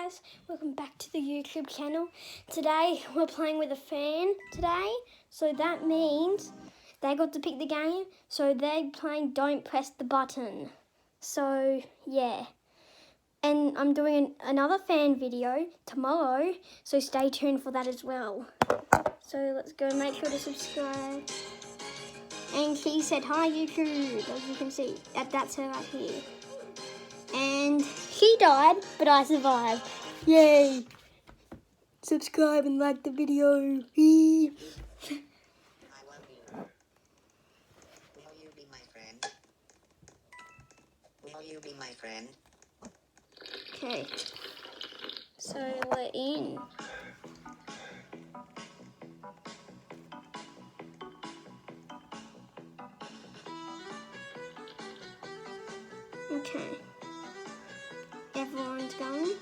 guys, welcome back to the YouTube channel. Today we're playing with a fan today, so that means they got to pick the game, so they're playing Don't Press the Button. So yeah, and I'm doing another fan video tomorrow, so stay tuned for that as well. So let's go, make sure to subscribe. And she said hi YouTube, as you can see, that's her right here. And she died, but I survived. Yay! Subscribe and like the video. I love you. Will you be my friend? Will you be my friend? Okay. So we're in. Okay. Everyone's going.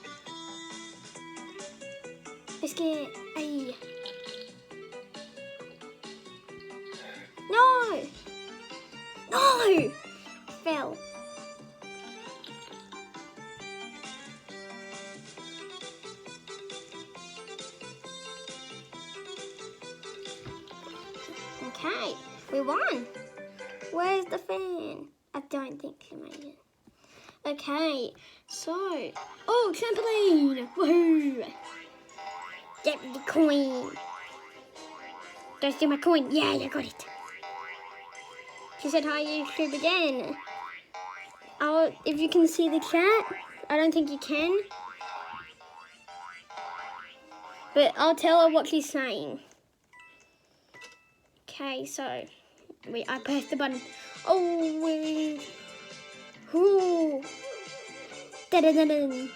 Let's get a. No! No! Fell. Okay, we won. Where's the fan? I don't think she made it. Okay, so, oh, trampoline! Woohoo! Get the coin. Don't steal my coin. Yeah, you got it. She said hi YouTube again. If you can see the chat, I don't think you can. But I'll tell her what she's saying. Okay, so I pressed the button. Oh, wait. Ooh. Da-da-da-da.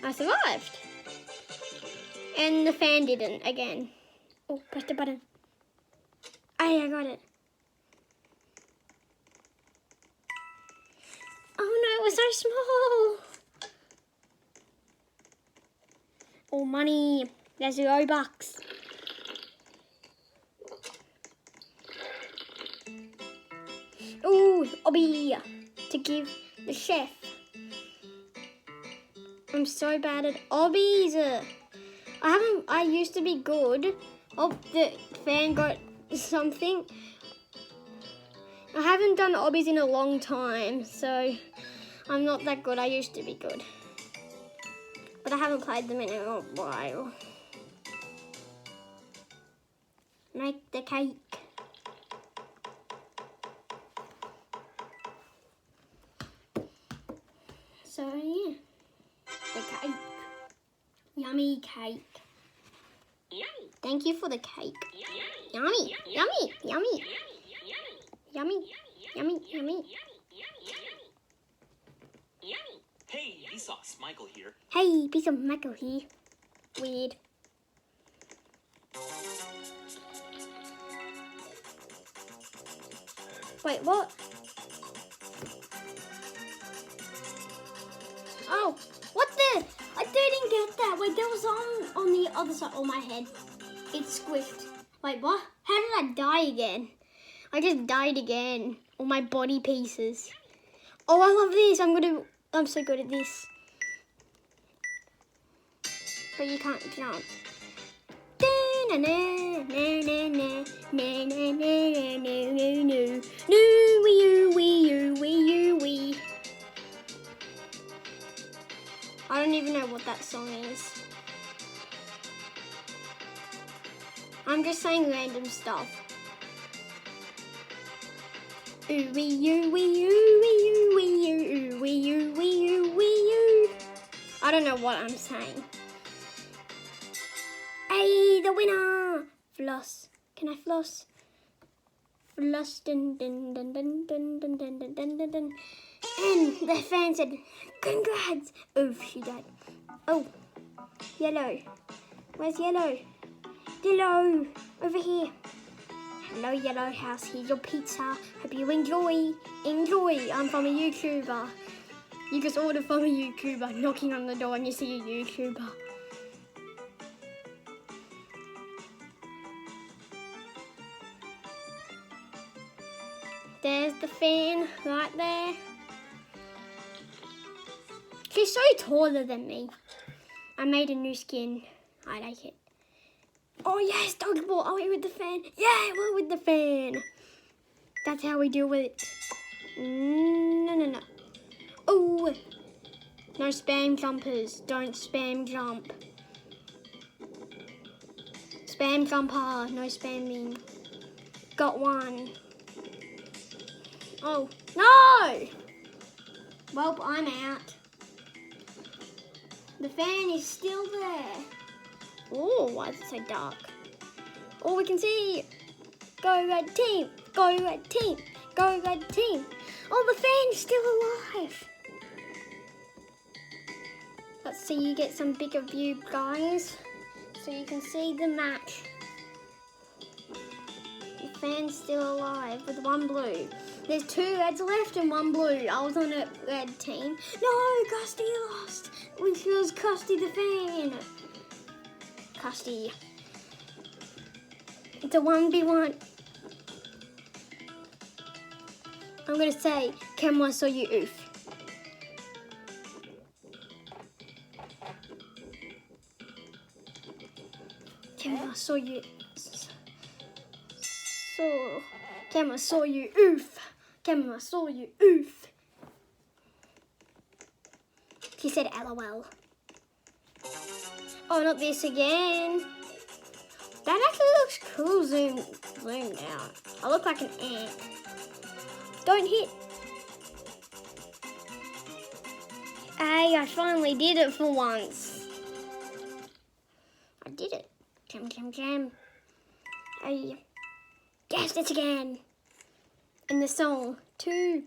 I survived. And the fan didn't again. Oh, press the button. I got it. Oh no, it was so small. Oh, money. There's the Robux. Ooh, obby to give the chef. I'm so bad at obbies. I used to be good. Oh, the fan got something. I haven't done obbies in a long time, so I'm not that good. I used to be good. But I haven't played them in a while. Make the cake. So yeah, the cake. Yummy cake. Yummy. Thank you for the cake. Yummy, yummy, yummy, yummy, yummy, yummy. Hey, Vsauce, Michael here. Hey, piece of Michael here. Weird. Wait, what? Oh, what the? I didn't get that. Wait, there was on the other side. Oh, my head. It squished. Wait, what? How did I die again? I just died again. All my body pieces. Oh, I love this. I'm so good at this. But you can't jump. I don't even know what that song is. I'm just saying random stuff. Ooh wee you wee you wee you wee you ooh wee you wee you wee you. I don't know what I'm saying. Hey, the winner! Floss. Can I floss? Floss. Dun dun dun dun dun dun dun dun dun dun dun. And the fan said, congrats! Oh, she died. Oh, yellow. Where's yellow? Yellow, over here. Hello, Yellow House. Here's your pizza. Hope you enjoy. Enjoy. I'm from a YouTuber. You just order from a YouTuber, knocking on the door and you see a YouTuber. There's the fan right there. She's so taller than me. I made a new skin. I like it. Oh yes, doggy ball. Are we with the fan? Yeah, we're with the fan. That's how we deal with it. No. Oh, no spam jumpers. Don't spam jump. Spam jumper. No spamming. Got one. Oh, no! Well, I'm out. The fan is still there. Oh, why is it so dark? Oh, we can see. Go red team. Go red team. Go red team. Oh, the fan is still alive. Let's see you get some bigger view, guys. So you can see the match. The fan's still alive with one blue. There's 2 reds left and 1 blue. I was on a red team. No, Custy lost. Which was Custy the fan. Custy. It's a 1v1. I'm going to say, Kemwa saw you oof. Kemwa saw you. Kemwa saw you oof. Kemwa saw you oof. He said LOL. Oh, not this again. That actually looks cool zoomed out. I look like an ant. Don't hit. Hey, I finally did it for once. I did it. Jam. I guessed it again. In the song, 2,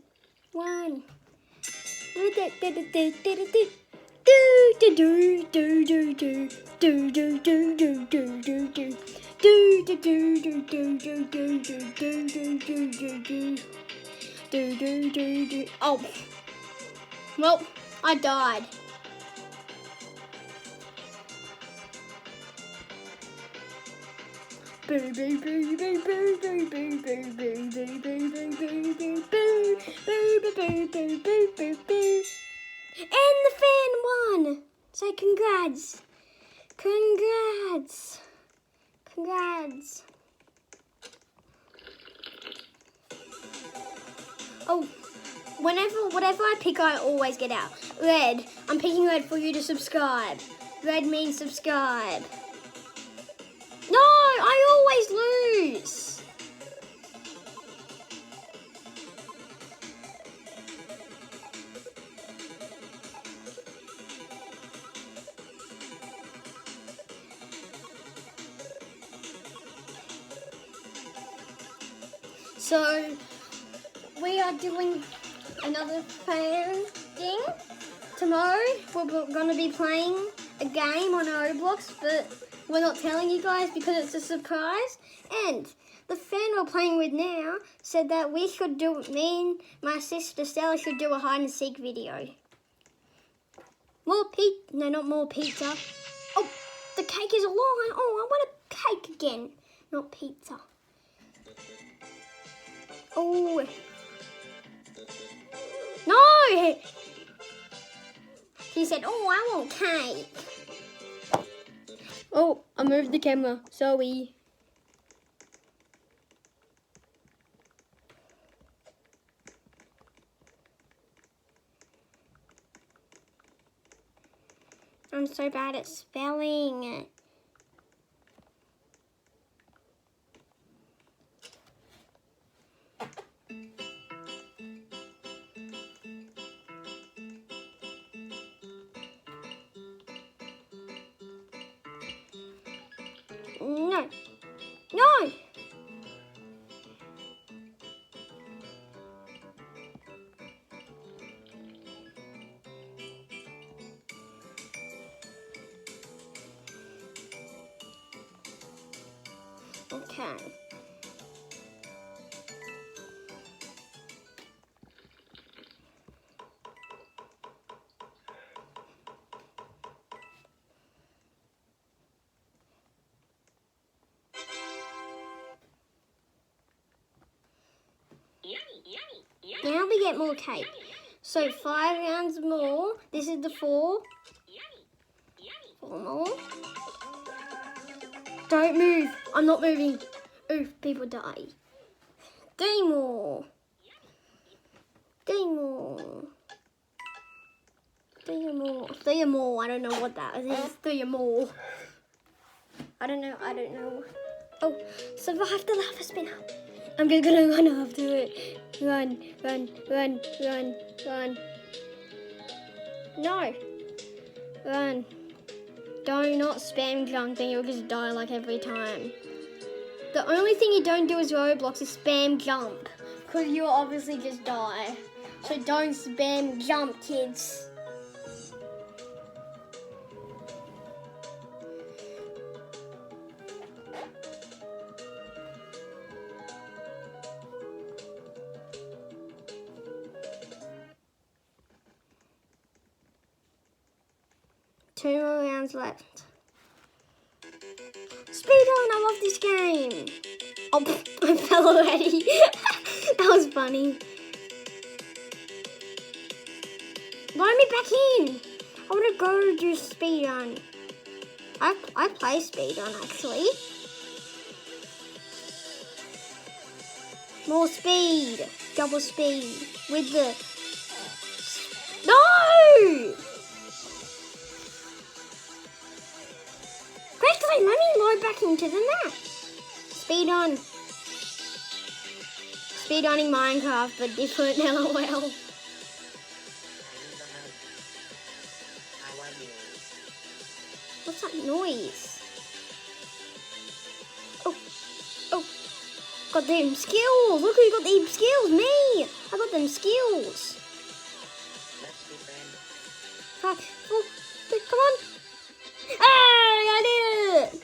1. Oh, well, I died. And the fan won. So congrats. Oh, whatever I pick, I always get out. Red, I'm picking red for you to subscribe. Red means subscribe. No, I always lose. So, we are doing another fan thing. Tomorrow, we're going to be playing a game on Roblox, but we're not telling you guys because it's a surprise. And the fan we're playing with now said that me and my sister Stella should do a hide and seek video. Not more pizza. Oh, the cake is alive. Oh, I want a cake again, not pizza. Oh. No! He said, oh, I want cake. Oh, I moved the camera. Sorry. I'm so bad at spelling. No. Okay. Now we get more cake. So 5 rounds more. This is the 4. 4 more. Don't move. I'm not moving. Oof, people die. 3 more. 3 more. 3 more. 3 more. I don't know what that is. 3 more. I don't know. Oh, survive the lava spinner. I'm just gonna run after it. Run. No. Run. Do not spam jump, then you'll just die like every time. The only thing you don't do as Roblox is spam jump, because you'll obviously just die. So don't spam jump, kids. Two more rounds left. Speedrun, I love this game. Oh, I fell already. That was funny. Let me back in. I want to go do speedrun. I play speedrun actually. More speed. Double speed. With the... No! Quickly, let me load back into the map. Speedrun. Speedrunning Minecraft, but different, LOL. I love you. What's that noise? Oh. Got them skills. Look who got them skills. Me. I got them skills. Let's be friends. 5, 4, 3, come on. Hey, I did it.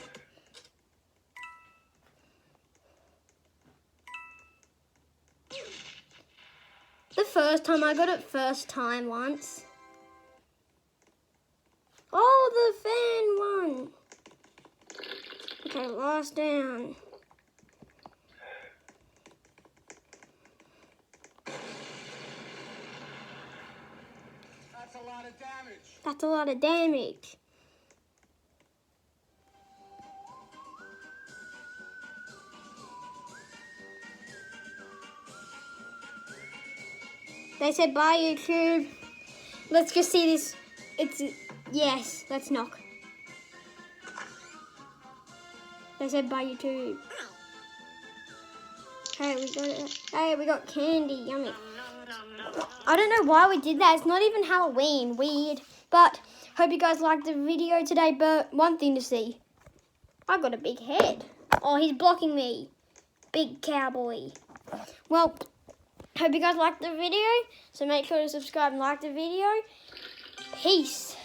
The first time, I got it first time once. Oh, the fan won. Okay, last down. That's a lot of damage. That's a lot of damage. They said bye, YouTube. Let's just see this. Yes, let's knock. They said bye, YouTube. Hey, we got candy. Yummy. I don't know why we did that. It's not even Halloween. Weird. But hope you guys liked the video today. But one thing to see. I got a big head. Oh, he's blocking me. Big cowboy. Well, hope you guys liked the video. So make sure to subscribe and like the video. Peace.